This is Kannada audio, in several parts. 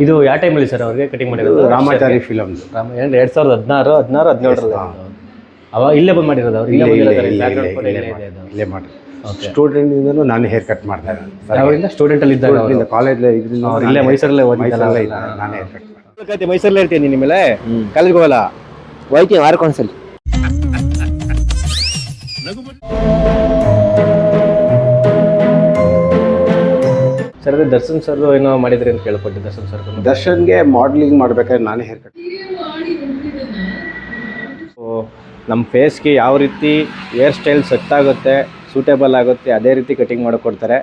ಇದು ಯಾವ ಟೈಮಲ್ಲಿ ಸರ್ ಅವ್ರಿಗೆ ಕಟಿಂಗ್ ಮಾಡಿರೋದು? ರಾಮಾಚಾರಿ ಫಿಲಮ್. 2016, 17 ಅವಾಗ ಇಲ್ಲೇ ಬಂದು ಮಾಡಿರೋದು ಅವ್ರು? ಇಲ್ಲೇ ಮಾಡಿ ಸ್ಟೂಡೆಂಟ್ ಇಂದನೂ ನಾನು ಹೇರ್ ಕಟ್ ಮಾಡ್ದೆ. ಯಾವಾಗಿಂದ? ಸ್ಟೂಡೆಂಟ್ ಅಲ್ಲಿ ಇದ್ದಾಗ ಕಾಲೇಜ್ ಇಲ್ಲೇ ಮೈಸೂರಲ್ಲೇ ಓದಿದ್ದಲ್ಲ? ನಾನೇ ಹೇರ್ ಕಟ್ ಮಾಡಿದೆ. ಮೈಸೂರಲ್ಲೇ ಇರ್ತೀನಿ ನಿಮ್ಮೇಲೆ ಕಾಲೇಜ್ಗೆ ಹೋಗಲ್ಲ? ಹೋಯ್ತೀನಿ ವಾರಕ್ಕೊಂದ್ಸಲಿ. ಸರ್ ಅದೇ ದರ್ಶನ್ ಸರ್ ಏನೋ ಮಾಡಿದ್ರಿ ಅಂತ ಕೇಳ್ಪಟ್ಟೆ. ದರ್ಶನ್ ಸರ್ ದರ್ಶನ್ಗೆ ಮಾಡಲಿಂಗ್ ಮಾಡ್ಬೇಕಾದ್ರೆ ನಾನೇ ಹೇರ್ ಕಟ್. ನಮ್ಮ ಫೇಸ್ಗೆ ಯಾವ ರೀತಿ ಹೇರ್ ಸ್ಟೈಲ್ ಸೆಟ್ ಆಗುತ್ತೆ, ಸೂಟೇಬಲ್ ಆಗುತ್ತೆ, ಅದೇ ರೀತಿ ಕಟಿಂಗ್ ಮಾಡಿಕೊಡ್ತಾರೆ.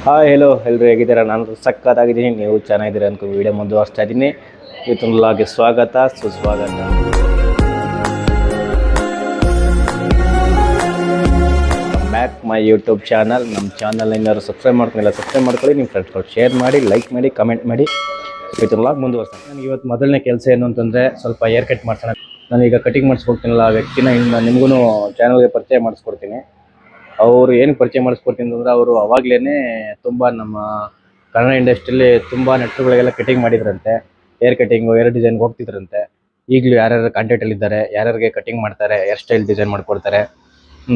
ಹಾಯ್ ಹೆಲೋ ಎಲ್ಲರೂ ಹೇಗಿದ್ದೀರಾ? ನಾನು ಸಕ್ಕತ್ತಾಗಿದ್ದೀನಿ, ನೀವು ಚೆನ್ನಾಗಿದ್ದೀರಾ ಅನ್ಕೊಂಡು ವಿಡಿಯೋ ಮುಂದುವರಿಸ್ತಾ ಇದ್ದೀನಿ. ಇವತ್ತಿನ ವ್ಲಾಗ್ಗೆ ಸ್ವಾಗತ ಸುಸ್ವಾಗತ. Back my YouTube channel. ನಮ್ಮ ಚಾನಲ್ ಏನಾದ್ರು ಸಬ್ಸ್ಕ್ರೈಬ್ ಮಾಡ್ಕೊಂಡಿಲ್ಲ ಸಬ್ಸ್ಕ್ರೈಬ್ ಮಾಡ್ಕೊಳ್ಳಿ, ನಿಮ್ಮ ಫ್ರೆಂಡ್ಸ್ಗಳು ಶೇರ್ ಮಾಡಿ, ಲೈಕ್ ಮಾಡಿ, ಕಮೆಂಟ್ ಮಾಡಿ. ಇವತ್ತಿನ ವ್ಲಾಗ್ ಮುಂದುವರ್ಸೋಣ. ನನಗೆ ಇವತ್ತು ಮೊದಲನೇ ಕೆಲಸ ಏನು ಅಂತಂದರೆ ಸ್ವಲ್ಪ ಹೇರ್ ಕಟ್ ಮಾಡ್ಸೋಣ. ನಾನೀಗ ಕಟಿಂಗ್ ಮಾಡಿಸ್ಕೊಡ್ತೀನಲ್ಲ ಆ ವ್ಯಕ್ತಿನ ನಿಮಗೂ ಚಾನಲ್ಗೆ ಪರಿಚಯ ಮಾಡಿಸ್ಕೊಡ್ತೀನಿ. ಅವರು ಏನು ಪರಿಚಯ ಮಾಡಿಸ್ಕೊಡ್ತೀನಿ ಅಂದರೆ, ಅವರು ಅವಾಗಲೇ ತುಂಬ ನಮ್ಮ ಕನ್ನಡ ಇಂಡಸ್ಟ್ರಿಯಲ್ಲಿ ತುಂಬ ನೆಟ್ರುಗಳಿಗೆಲ್ಲ ಕಟಿಂಗ್ ಮಾಡಿದ್ರಂತೆ. ಹೇರ್ ಕಟಿಂಗು, ಹೇರ್ ಡಿಸೈನ್ಗೆ ಹೋಗ್ತಿದ್ರಂತೆ. ಈಗಲೂ ಯಾರ್ಯಾರು ಕಾಂಟ್ಯಾಕ್ಟಲ್ಲಿದ್ದಾರೆ, ಯಾರ್ಯಾರಿಗೆ ಕಟಿಂಗ್ ಮಾಡ್ತಾರೆ, ಹೇರ್ ಸ್ಟೈಲ್ ಡಿಸೈನ್ ಮಾಡಿಕೊಡ್ತಾರೆ,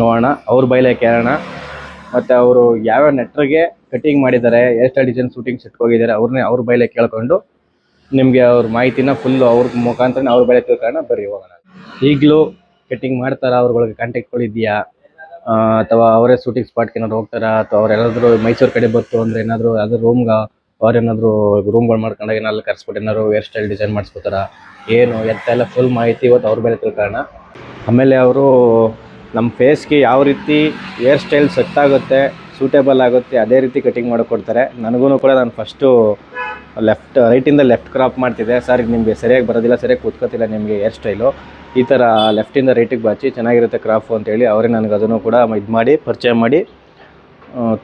ನೋಡೋಣ ಅವ್ರ ಬೈಲೆ ಕೇಳೋಣ. ಮತ್ತು ಅವರು ಯಾವ್ಯಾವ ನೆಟ್ರಿಗೆ ಕಟಿಂಗ್ ಮಾಡಿದ್ದಾರೆ, ಹೇರ್ ಸ್ಟೈಲ್ ಡಿಸೈನ್ ಶೂಟಿಂಗ್ ಸೆಟ್ಗೆ ಹೋಗಿದ್ದಾರೆ, ಅವ್ರ ಬೈಲೆ ಕೇಳ್ಕೊಂಡು ನಿಮಗೆ ಅವ್ರ ಮಾಹಿತಿನ ಫುಲ್ಲು ಅವ್ರ ಮುಖಾಂತರ ಅವ್ರ ಬೈಲೆ ತಿಳ್ಕೊಳ್ಳೋಣ. ಬರ್ರಿ ಹೋಗೋಣ. ಈಗಲೂ ಕಟಿಂಗ್ ಮಾಡ್ತಾರಾ? ಅವ್ರಗಳಿಗೆ ಕಾಂಟ್ಯಾಕ್ಟ್ಗಳು ಇದೆಯಾ? ಅಥವಾ ಅವರೇ ಶೂಟಿಂಗ್ ಸ್ಪಾಟ್ಗೆ ಏನಾದ್ರು ಹೋಗ್ತಾರಾ? ಅಥವಾ ಅವ್ರೇನಾದರೂ ಮೈಸೂರು ಕಡೆ ಬರ್ತು ಅಂದರೆ ಏನಾದರೂ ಯಾವ್ದಾದ್ರು ಅವ್ರೇನಾದರೂ ರೂಮ್ಗಳು ಮಾಡ್ಕೊಂಡಾಗ ಏನಾದ್ರು ಕರ್ಸ್ಬಿಟ್ಟು ಏನಾದ್ರು ಹೇರ್ ಸ್ಟೈಲ್ ಡಿಸೈನ್ ಮಾಡಿಸ್ಕೋತಾರ ಏನು ಎಲ್ಲ ಫುಲ್ ಮಾಹಿತಿ ಇವತ್ತು ಅವ್ರ ಬೈಲೆ ತಿಳ್ಕೊಳ್ಳೋಣ. ಆಮೇಲೆ ಅವರು ನಮ್ಮ ಫೇಸ್ಗೆ ಯಾವ ರೀತಿ ಹೇರ್ ಸ್ಟೈಲ್ ಸೆಟ್ ಆಗುತ್ತೆ, ಸೂಟೇಬಲ್ ಆಗುತ್ತೆ, ಅದೇ ರೀತಿ ಕಟಿಂಗ್ ಮಾಡಿಕೊಡ್ತಾರೆ. ನನಗೂ ಕೂಡ ನಾನು ಫಸ್ಟು ರೈಟಿಂದ ಲೆಫ್ಟ್ ಕ್ರಾಪ್ ಮಾಡ್ತಿದ್ದೆ. ಸರ್ ನಿಮಗೆ ಸರಿಯಾಗಿ ಬರೋದಿಲ್ಲ, ಸರಿಯಾಗಿ ಕೂತ್ಕೋತಿಲ್ಲ ನಿಮಗೆ ಹೇರ್ ಸ್ಟೈಲು, ಈ ಥರ ಲೆಫ್ಟಿಂದ ರೈಟಿಗೆ ಬಾಚಿ ಚೆನ್ನಾಗಿರುತ್ತೆ ಕ್ರಾಫು ಅಂತೇಳಿ ಅವರೇ ನನಗೆ ಅದನ್ನು ಕೂಡ ಇದು ಮಾಡಿ ಪರಿಚಯ ಮಾಡಿ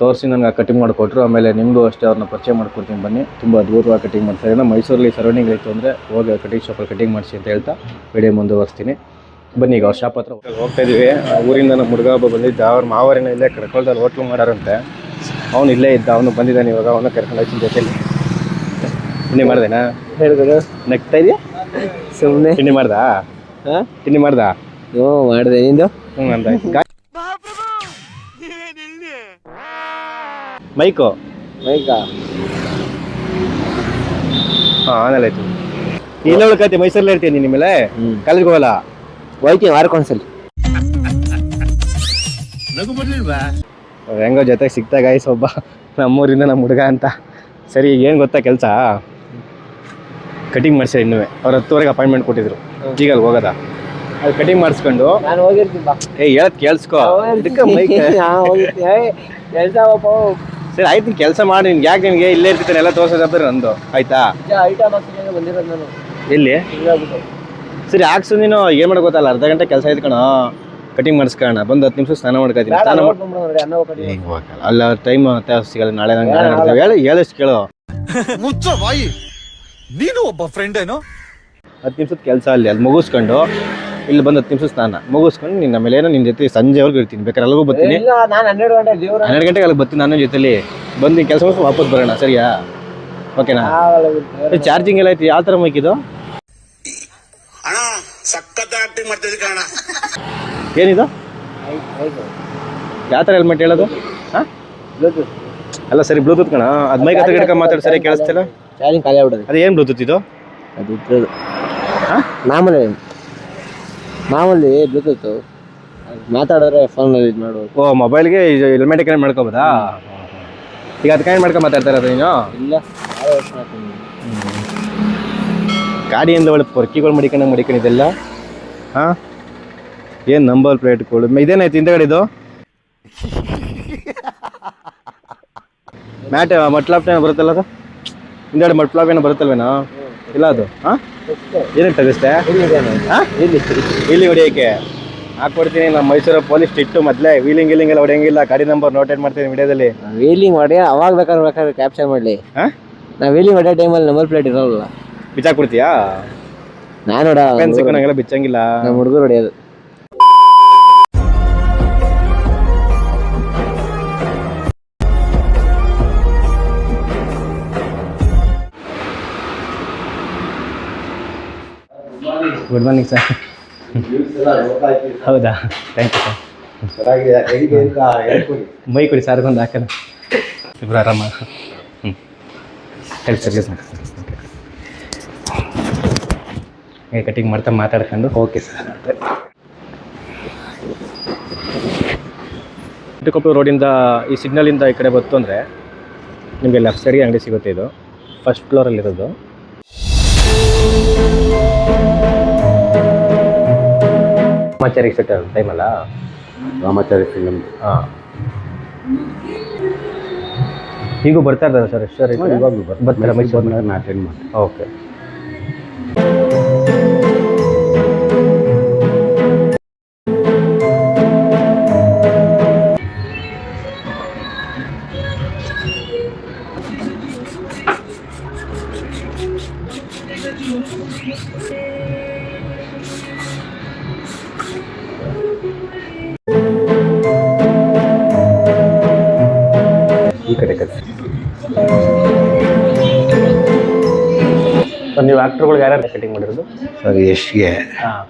ತೋರಿಸಿ ನನಗೆ ಕಟಿಂಗ್ ಮಾಡಿಕೊಟ್ರು. ಆಮೇಲೆ ನಿಮಗೂ ಅಷ್ಟೇ ಅವ್ರನ್ನ ಪರಿಚಯ ಮಾಡ್ಕೊಡ್ತೀನಿ ಬನ್ನಿ. ತುಂಬ ಅದ್ಭುತವಾಗಿ ಕಟಿಂಗ್ ಮಾಡ್ತಾರೆ. ಏನೋ ಮೈಸೂರಲ್ಲಿ ಸರೌಂಡಿಂಗ್ ಇತ್ತು ಅಂದರೆ ಹೋಗಿ ಕಟಿಂಗ್ ಶಾಪಲ್ಲಿ ಕಟಿಂಗ್ ಮಾಡಿಸಿ ಅಂತ ಹೇಳ್ತಾ ವಿಡಿಯೋ ಮುಂದುವರಿಸ್ತೀನಿ. ಬನ್ನಿ ಈಗ ಅವ್ರ ಶಾಪ್ ಹತ್ರ ಹೋಗ್ತಾ ಇದ್ದೀವಿ. ಊರಿಂದ ನಮ್ಮ ಹುಡುಗ ಒಬ್ಬ ಬಂದಿದ್ದ, ಅವ್ರ ಮಾವರೇನೋ ಇಲ್ಲೇ ಕಡ್ಕೊಳ್ದಲ್ಲಿ ಹೋಟ್ಲು ಮಾಡಾರಂತೆ. ಅವನು ಇಲ್ಲೇ ಇದ್ದ, ಅವನು ಬಂದಿದ್ದಾನೆ ಇವಾಗ. ಅವನು ಕರ್ಕೊಂಡು ಹೋಗ್ತೀನಿ ಜೊತೆಲಿ. ತಿಂಡಿ ಮಾಡ್ದೇನಾ? ಹೇಳಿದ್ರು ನಗ್ತಾ ಇದೆಯಾ? ಸುಮ್ಮನೆ ತಿಂಡಿ ಮಾಡ್ದಾ? ತಿಂಡಿ ಮಾಡ್ದಾ? ಹ್ಞೂ ಮಾಡಿದೆ. ನಿಂದು? ಹ್ಞೂ ಅಂದ. ಮೈಕೋ ಮೈಕಾ? ಹಾಂ ಆಮೇಲೆ ಆಯ್ತು. ಇಲ್ಲ ಉಳ್ಕೈತಿ ಮೈಸೂರಲ್ಲೇ ಇರ್ತೀನಿ ನಿಮ್ಮೇಲೆ ಕಾಲೇಜ್ಗೆ ಹೋಗಲ್ಲ? ಹೋಯ್ತೀನಿ ವಾರಕ್ಕೊಂದ್ಸಲಿ. ಹೆಂಗೋ ಜೊತೆಗೆ ಸಿಗ್ತಾ ಗಾಯ್ಸ್ ಒಬ್ಬ ನಮ್ಮೂರಿಂದ ನಮ್ಮ ಹುಡುಗ ಅಂತ. ಸರಿ ಈಗ ಏನು ಗೊತ್ತಾ ಕೆಲಸ? ಕಟಿಂಗ್ ಮಾಡಿಸಿ ಇನ್ನೂ ಅವ್ರು 10:00ವರೆಗೆ ಅಪಾಯಿಂಟ್ಮೆಂಟ್ ಕೊಟ್ಟಿದ್ರು. ಈಗ ಅಲ್ಲಿ ಹೋಗೋದ ಅದು ಕಟಿಂಗ್ ಮಾಡಿಸ್ಕೊಂಡು ನಾನು ಹೋಗಿರ್ತೀನಿ ಬಾ. ಹೇಳೋದು ಕೇಳಿಸ್ಕೊ. ಕೆಲಸ ಸರಿ ಆಯ್ತು, ನೀನು ಕೆಲಸ ಮಾಡಿ. ನಿನ್ಗೆ ಯಾಕೆ ನಿನಗೆ ಇಲ್ಲೇ ಇರ್ತಿದ್ದಾನೆ ಎಲ್ಲ ತೋರಿಸೋದಾದ್ರೆ ನಂದು ಆಯ್ತಾ? ಬಂದಿರೋದು ನಾನು ಎಲ್ಲಿ? ಸರಿ ಹಾಕ್ಸು. ನೀನು ಏನು ಮಾಡೋ ಗೊತ್ತಲ್ಲ, ಅರ್ಧ ಗಂಟೆ ಕೆಲಸ ಇದ್ಕೋಣ, ಕಟಿಂಗ್ ಮಾಡಿಸ್ಕೋಣ, ಬಂದು 10 ನಿಮಿಷ ಸ್ನಾನ ಮಾಡ್ಕೊತೀನಿ. ಅಲ್ಲ ಟೈಮ್ ಸಿಗಲ್ಲ. ನಾಳೆ ನಂಗೆ ಹೇಳಷ್ಟು ಕೇಳು. ನೀನು ಒಬ್ಬ ಫ್ರೆಂಡ್ ಏನೋ. 10 ನಿಮಿಷದ ಕೆಲಸ ಅಲ್ಲಿ ಅದು ಮುಗಿಸ್ಕೊಂಡು ಇಲ್ಲಿ ಬಂದು 10 ನಿಮಿಷ ಸ್ನಾನ ಮುಗಿಸ್ಕೊಂಡು ನಿನ್ನ ಮೇಲೆ ಏನೋ ನಿನ್ನ ಜೊತೆ ಸಂಜೆವರೆಗೂ ಇರ್ತೀನಿ. ಬೇಕಾದ್ರೆ ಅಲ್ಲಿಗೂ ಬರ್ತೀನಿ. 12 ಗಂಟೆಗೆ ಅಲ್ಲಿ ಬರ್ತೀನಿ ನಾನು ಜೊತೆಲಿ. ಬಂದು ಕೆಲಸ ಮುಗಿಸ್ಕೊಂಡು ವಾಪಸ್ ಬರೋಣ. ಸರಿಯಾ? ಓಕೆನಾ? ಚಾರ್ಜಿಂಗ್ ಎಲ್ಲ ಐತಿ. ಯಾವ ಥರ ಮೈಕ್ ಇದು? ಏನಿದು? ಯಾವ ಥರ ಹೆಲ್ಮೆಟ್ ಹೇಳೋದು? ಹಾಂ ಬ್ಲೂಟೂತ್ ಅಲ್ಲ ಸರಿ ಬ್ಲೂಟೂತ್ ಕಣ. ಅದು ಮೈಕ್ ಹತ್ರ ಗಿಡಕ ಮಾತಾಡಿ ಸರಿ ಕೇಳಿಸ್ತಿಲ್ಲ. ಚಾರ್ಜಿಂಗ್ ಖಾಲಿ ಆಗ್ಬಿಡೋದು. ಅದು ಏನು ಬ್ಲೂಟೂತ್ ಇದು? ಅದು ಮಾಮೂಲಿ ಬ್ಲೂಟೂತ್ ಮಾತಾಡಿದ್ರೆ ಫೋನಲ್ಲಿ ಇದು ಮಾಡ್ಬೋದು. ಓ ಮೊಬೈಲ್ಗೆ ಹೆಲ್ಮೆಟ್ ಕನೆಕ್ಟ್ ಮಾಡ್ಕೋಬೋದಾ? ಈಗ ಅದು ಕನೆಕ್ಟ್ ಮಾಡ್ಕೊಂಡು ಮಾತಾಡ್ತಾ ಇರೋದು ನೀನು? ಇಲ್ಲ, ಗಾಡಿಯಿಂದ ಒಳ್ಳೆ ಪೊರ್ಕಿಗಳು ಮಡಿಕೊಂಡಿದ್ದೆಲ್ಲ. ಹಾಂ ಏನು ನಂಬರ್ ಪ್ಲೇಟ್ಗಳು ಇದೇನಾಯ್ತು ಹಿಂದೆಗಡೆ? ಇದು ಮ್ಯಾಟ್ ಮಟ್ಲಾಪ್ ಏನೋ ಬರುತ್ತಲ್ಲ, ಅದು ಹಿಂದೆಗಡೆ ಮಟ್ಲಾಪ್ ಏನೋ ಬರುತ್ತಲ್ವೇನೋ? ಇಲ್ಲ ಅದು ಹಾಂ ಏನಕ್ಕೆ ತೆಗಿಸ್ತೆ? ಹಾಂ ಇಲ್ಲಿ ಹೊಡಿಯೋಕ್ಕೆ ಹಾಕ್ಕೊಡ್ತೀನಿ. ನಮ್ಮ ಮೈಸೂರು ಪೊಲೀಸ್ ಸ್ಟ್ರಿಕ್ಟು. ಮೊದಲೇ ವೀಲಿಂಗ್ ಎಲ್ಲ ಹೊಡೆಯಂಗಿಲ್ಲ. ಗಾಡಿ ನಂಬರ್ ನೋಟೇಟ್ ಮಾಡ್ತೀನಿ ವಿಡಿಯೋದಲ್ಲಿ. ವೀಲಿಂಗ್ ಮಾಡಿ ಅವಾಗ ಬೇಕಾದ್ರೆ ಕ್ಯಾಪ್ಚರ್ ಮಾಡಲಿ. ಹಾಂ ನಾವು ವೀಲಿಂಗ್ ಹೊಡೆಯೋ ಟೈಮಲ್ಲಿ ನಂಬರ್ ಪ್ಲೇಟ್ ಇರೋಲ್ಲ. ಬಿಚ್ಚಾಕ್ಬಿಡ್ತೀಯಾ? ನಾನು ನಂಗೆಲ್ಲ ಬಿಚ್ಚಂಗಿಲ್ಲ. ನಮ್ಮ ಹುಡುಗರು ಹೊಡೆಯೋದು. Good morning sir. ಹೌದಾ, ಥ್ಯಾಂಕ್ ಯು ಸರ್. ಮೈ ಕೊಡಿ ಸಾರ್ಗೊಂದು ಹಾಕೋಣ. ಇಬ್ಬರು ಆರಾಮ. ಹೇಳಿ ಸರ್. ಕಟಿಂಗ್ ಮಾಡ್ತಾ ಮಾತಾಡ್ಕೊಂಡು. Okay sir. ಕೊಪ್ಪಳ ರೋಡಿಂದ ಈ ಸಿಗ್ನಲಿಂದ ಈ ಕಡೆ ಬಂತು ಅಂದರೆ ನಿಮಗೆ ಲೆಫ್ಟ್ ಸೈಡ್ಗೆ ಅಂಗಡಿ ಸಿಗುತ್ತೆ. ಇದು ಫಸ್ಟ್ ಫ್ಲೋರಲ್ಲಿರೋದು. ರಾಮಾಚಾರಿ ಸೆಟರ್ ಟೈಮಲ್ಲ. ರಾಮಾಚಾರಿ ಫಿಲಮ್. ಹಾಂ, ಈಗೂ ಬರ್ತಾ ಇದ್ದಾರೆ ಸರ್ ಎಷ್ಟು ಸರ್? ಇವಾಗಲೂ ಬರ್ತಾರೆ ಮೈಸೂರಿನ. ನಾನು ಅಟೆಂಡ್ ಮಾಡಿ. ಓಕೆ. ಈ ಕಡೆ ಕಡೆ ಸರ್, ನೀವು ಆ್ಯಕ್ಟ್ರುಗಳಿಗೆ ಯಾರ್ಯಾರು ಕಟಿಂಗ್ ಮಾಡಿರೋದು ಸರ್? ಯಶ್ಗೆ, ಹಾಂ,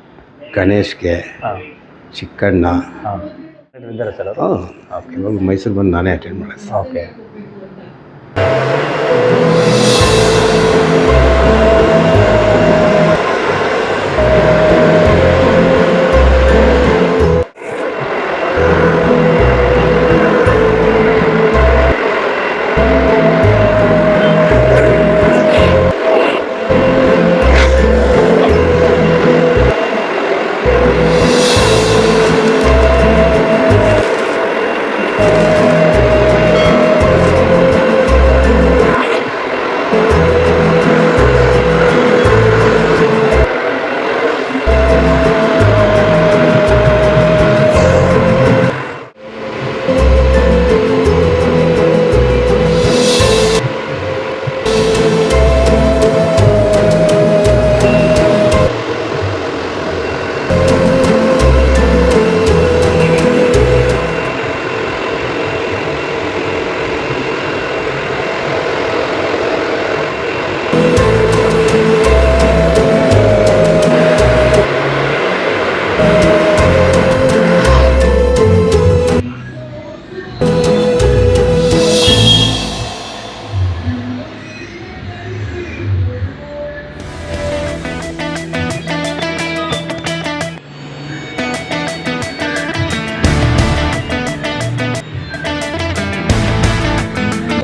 ಗಣೇಶ್ಗೆ, ಹಾಂ, ಚಿಕ್ಕಣ್ಣ. ಹಾಂ ಇದ್ದಾರೆ ಸರ್ ಅವರು. ಹಾಂ, ಓಕೆ. ಇವಾಗ ಮೈಸೂರು ಬಂದು ನಾನೇ ಅಟೆಂಡ್ ಮಾಡಿದೆ ಸರ್. ಓಕೆ.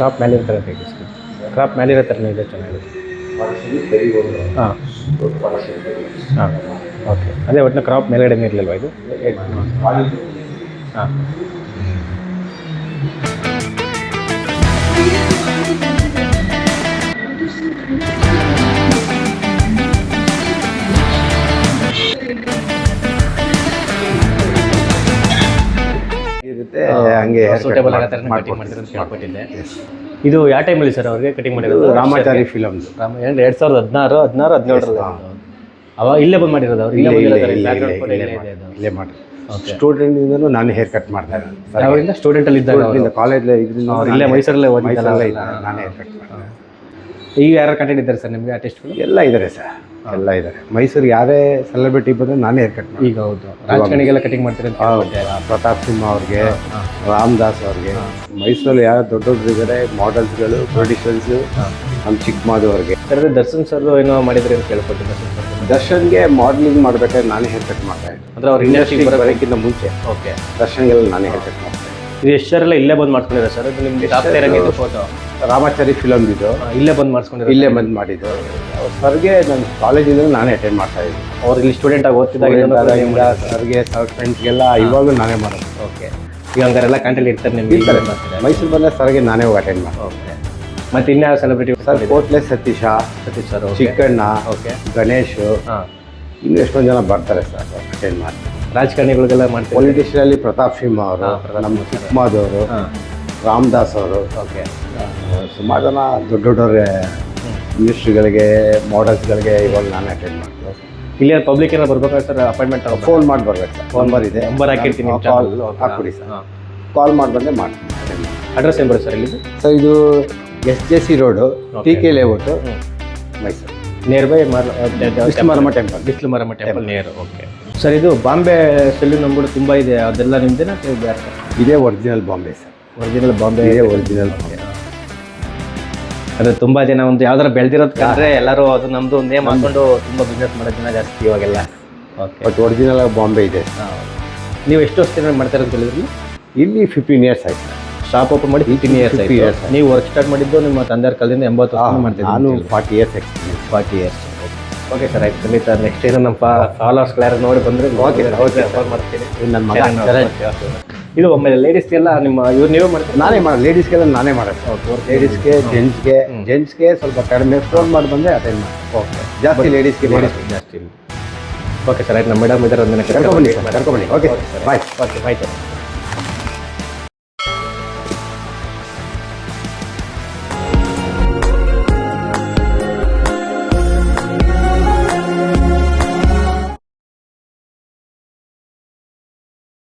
ಕ್ರಾಪ್ ಮೇಲೆ ಇರ್ತಾರೆ ತೆಗಿಸ್ತೀವಿ. ಕ್ರಾಪ್ ಮೇಲೆ ಇರೋ ಥರನೇ ಇದೆ, ಚೆನ್ನಾಗಿದೆ. ಹಾಂ ಹಾಂ, ಓಕೆ. ಅದೇ ಒಟ್ಟಿನ ಕ್ರಾಪ್ ಮೇಲ್ಗಡೆ ಇರಲಿಲ್ವ ಇದು? ಹಾಂ. ಇರುತ್ತೆ ಹಂಗೆ ಸೂಟೇಬಲ್ ಆಗೋ ಥರ ಕಟಿಂಗ್ ಮಾಡ್ತೀರ ಅಂತ ಕೇಳ್ಪಟ್ಟಿದ್ದೆ. ಇದು ಯಾವ ಟೈಮಲ್ಲಿ ಸರ್ ಅವ್ರಿಗೆ ಕಟಿಂಗ್ ಮಾಡಿರೋದು? ರಾಮಾಚಾರಿ ಫಿಲಮ್ದು. 2016, 17 ಅವಾಗ ಇಲ್ಲೇ ಬಂದು ಮಾಡಿರೋದು ಅವ್ರು? ಇಲ್ಲೇ ಮಾಡಿ. ಸ್ಟೂಡೆಂಟ್ ಇಂದನೂ ನಾನು ಹೇರ್ ಕಟ್ ಮಾಡ್ತಾ ಇದ್ದೆ. ಅವರಿಂದ ಸ್ಟೂಡೆಂಟಲ್ಲಿ ಇದ್ದಾಗ ಕಾಲೇಜ್ ಇದರಿಂದ ಇಲ್ಲೇ ಮೈಸೂರಲ್ಲೇ ಓದಿದ್ದಲ್ಲ? ನಾನೇ ಹೇರ್ ಕಟ್ ಮಾಡ್ತಾರೆ. ಈಗ ಯಾರು ಕಂಟೆಂಟ್ ಇದ್ದಾರೆ ಸರ್ ನಿಮಗೆ ಆರ್ಟಿಸ್ಟ್ಗಳು? ಎಲ್ಲ ಇದ್ದಾರೆ ಸರ್, ಎಲ್ಲ ಇದ್ದಾರೆ. ಮೈಸೂರಿಗೆ ಯಾರೇ ಸೆಲೆಬ್ರಿಟಿ ಬಂದರೆ ನಾನೇ ಹೇರ್ ಕಟ್ ಮಾಡಿ. ಈಗ ಹೌದು, ರಾಜಕಾರಣಿಗೆಲ್ಲ ಕಟಿಂಗ್ ಮಾಡ್ತಾರೆ ಅಂತ. ಪ್ರತಾಪ್ ಸಿಂಹ ಅವ್ರಿಗೆ, ರಾಮದಾಸ್ ಅವ್ರಿಗೆ, ಮೈಸೂರಲ್ಲಿ ಯಾರು ದೊಡ್ಡ ದೊಡ್ಡರಿದ್ದಾರೆ ಮಾಡೆಲ್ಸ್ಗಳು, ಪ್ರೊಡ್ಯೂಸರ್ಸು, ನಮ್ಮ ಚಿಕ್ಕಮಾದು ಅವ್ರಿಗೆ. ಸರ್, ದರ್ಶನ್ ಸರ್ ಏನೋ ಮಾಡಿದ್ರಿ ಅಂತ ಕೇಳ್ಕೊಟ್ಟಿದ್ದೆ. ದರ್ಶನ್ಗೆ ಮಾಡಲಿಂಗ್ ಮಾಡ್ಬೇಕಾದ್ರೆ ನಾನೇ ಹೇರ್ ಕಟ್ ಮಾಡ್ತಾ ಇದ್ದೆ. ಅಂದರೆ ಅವ್ರು ಇಂಡಸ್ಟ್ರಿಗೆ ಬರೋಕ್ಕಿಂತ ಮುಂಚೆ. ಓಕೆ. ದರ್ಶನ್ಗೆಲ್ಲ ನಾನೇ ಹೇರ್ ಕಟ್ ಮಾಡ್ತಾ ಇದ್ದೆ. ಇದು ಎಷ್ಟರೆಲ್ಲ ಇಲ್ಲೇ ಬಂದು ಮಾಡ್ಕೊಂಡಿದ್ದಾರೆ ಸರ್? ಇದು ನಿಮ್ಗೆ ಇರಂಗಿದ್ದು ಫೋಟೋ ರಾಮಾಚಾರಿ ಫಿಲಮ್ ಇದು ಇಲ್ಲೇ ಬಂದು ಮಾಡಿಸ್ಕೊಂಡಿದ್ದಾರೆ? ಇಲ್ಲೇ ಬಂದು ಮಾಡಿದ್ದು. ಸರ್ಗೆ ನನ್ನ ಕಾಲೇಜಿಂದ ನಾನೇ ಅಟೆಂಡ್ ಮಾಡ್ತಾ ಇದ್ದೆ. ಅವ್ರು ಇಲ್ಲಿ ಸ್ಟೂಡೆಂಟ್ ಆಗಿ ಓದ್ತಿದ್ದಾಗ ಸರ್ಗೆ ಫ್ರೆಂಡ್ಸ್ಗೆಲ್ಲ ಇವಾಗಲೂ ನಾನೇ ಮಾಡೋದು. ಓಕೆ. ಈಗ ಹಂಗಾರೆಲ್ಲ ಕಾಂಟ್ಯಾಕ್ಟ್ ಇರ್ತಾರೆ ನಿಮ್ಗೆ? ಇರ್ತಾರೆ. ಮೈಸೂರು ಬಂದರೆ ಸರ್ಗೆ ನಾನೇ ಹೋಗಿ ಅಟೆಂಡ್ ಮಾಡಿ. ಓಕೆ. ಮತ್ತು ಇನ್ಯಾವ ಸೆಲೆಬ್ರಿಟಿ ಸರ್? ಕೋಟ್ಲೆ ಸತೀಶ ಸರ್, ಚಿಕ್ಕಣ್ಣ, ಓಕೆ, ಗಣೇಶ್, ಹಾಂ, ಇನ್ನೂ ಎಷ್ಟೊಂದು ಜನ ಬರ್ತಾರೆ ಸರ್ ಅಟೆಂಡ್ ಮಾಡಿ. ರಾಜಕಾರಣಿಗಳಿಗೆಲ್ಲ ಮಾಡ್ತಾರೆ. ಪೊಲಿಟಿಷಿಯನಲ್ಲಿ ಪ್ರತಾಪ್ ಸಿಂಹ ಅವರು, ನಮ್ಮ ಚಿಕ್ಕಮಾದವರು, ರಾಮದಾಸ್ ಅವರು, ಓಕೆ, ಸುಮಾರು ಜನ ದೊಡ್ಡ ದೊಡ್ಡವ್ರೆ ಮಿನಿಸ್ಟ್ರಿಗಳಿಗೆ, ಮಾಡೆಲ್ಸ್ಗಳಿಗೆ ಇವಾಗ ನಾನು ಅಟೆಂಡ್ ಮಾಡ್ತೀನಿ. ಇಲ್ಲಿ ಪಬ್ಲಿಕ್ ಏನೋ ಬರ್ಬೇಕಾದ್ರೆ ಸರ್ ಅಪಾಯಿಂಟ್ಮೆಂಟ್ ಫೋನ್ ಮಾಡಿ ಬರ್ಬೇಕು ಸರ್. ನಂಬರ್ ಇದೆ, ನಂಬರ್ ಹಾಕಿರ್ತೀನಿ, ಕಾಲ್ ಹಾಕ್ಬಿಡಿ ಸರ್. ಕಾಲ್ ಮಾಡಿ ಬಂದರೆ ಮಾಡ್ತೀನಿ. ಅಡ್ರೆಸ್ ಏನು ಬರುತ್ತೆ ಸರ್ ಇಲ್ಲಿ? ಸರ್ ಇದು SJC road, TK layout, Mysuru. Near by ಬಿಸ್ಲು ಮಾರಮ್ಮ ಟೆಂಪಲ್. ಬಿಸ್ಲು Maramma temple near. Okay sir, ಇದು ಬಾಂಬೆ ಸೆಲ್ಯೂನ್ ನಂಬರ್ ತುಂಬ ಇದೆ, ಅದೆಲ್ಲ ನಿಮ್ದೇನಾ ಬೇರೆ? ಇದೇ original Bombay sir. Original Bombay ಇದೇ ಒರಿಜಿನಲ್ ಬಾಂಬೆ. ಅದು ತುಂಬಾ ಜನ ಒಂದು ಯಾವ್ದಾರ ಬೆಳೆದಿರೋದು ಕಂಡ್ರೆ ಎಲ್ಲರೂ ಅದು ನಮ್ದು ನೇಮ್ ಹಾಕೊಂಡು ತುಂಬಾ ಬಿಸ್ನೆಸ್ ಮಾಡೋ ಜನ ಜಾಸ್ತಿ ಇವಾಗೆಲ್ಲ. ಓಕೆ, ಬಟ್ ಒರಿಜಿನಲ್ ಬಾಂಬೆ ಇದೆ. ನೀವು ಎಷ್ಟು ವರ್ಷದಿಂದ ಮಾಡ್ತಾ ಇರೋದು ಹೇಳಿದ್ರಿ? ಇಲ್ಲಿ 15 ಇಯರ್ಸ್ ಆಯ್ತು. ಶಾಪ್ ಓಪನ್ ಮಾಡಿ 15 ಇಯರ್ಸ್ 50 years ಆಯ್ತು. ನೀವು ವರ್ಕ್ ಸ್ಟಾರ್ಟ್ ಮಾಡಿದ್ದು ನಿಮ್ಮ ತಂದೆಯವ್ರ ಕಾಲದಿಂದ 80 ವರ್ಷ ಮಾಡ್ತಿದ್ದೀನಿ. ನಾನು 40 years experience. 40 years. Okay sir, ಆಯ್ತು. ಖಂಡಿತ ನೆಕ್ಸ್ಟ್ ಏನೋ ನಮ್ಮ ಫಾಲೋವರ್ಸ್ ಯಾರು ನೋಡಿ ಬಂದರೆ ಓಕೆ ಫೋನ್ ಮಾಡ್ತೀನಿ. ನನ್ನ ಮಗ ಇದು ಒಮ್ಮೆ ಲೇಡೀಸ್ಗೆಲ್ಲ ನಿಮ್ಮ ನೀವೇ ಮಾಡ್ತೀವಿ? ನಾನೇ ಮಾಡೋದು. ಲೇಡೀಸ್ಗೆಲ್ಲ ನಾನೇ ಮಾಡೋದು. ಲೇಡೀಸ್ಗೆ ಜೆಂಟ್ಸ್ಗೆ ಸ್ವಲ್ಪ ಕಡಿಮೆ ಫೋನ್ ಮಾಡಿ ಬಂದರೆ ಅಟೆಂಡ್ ಮಾಡಿ. ಓಕೆ, ಜಾಸ್ತಿ ಲೇಡೀಸ್ಗೆ ಜಾಸ್ತಿ. ಓಕೆ ಸರ್, ಆಯ್ತು. ನಮ್ಮ ಮೇಡಮ್ ಇದ್ದಾರೆ, ಒಂದಿನ ಕರ್ಕೊಂಡ್ಬನ್ನಿ. Okay bye. Okay bye sir.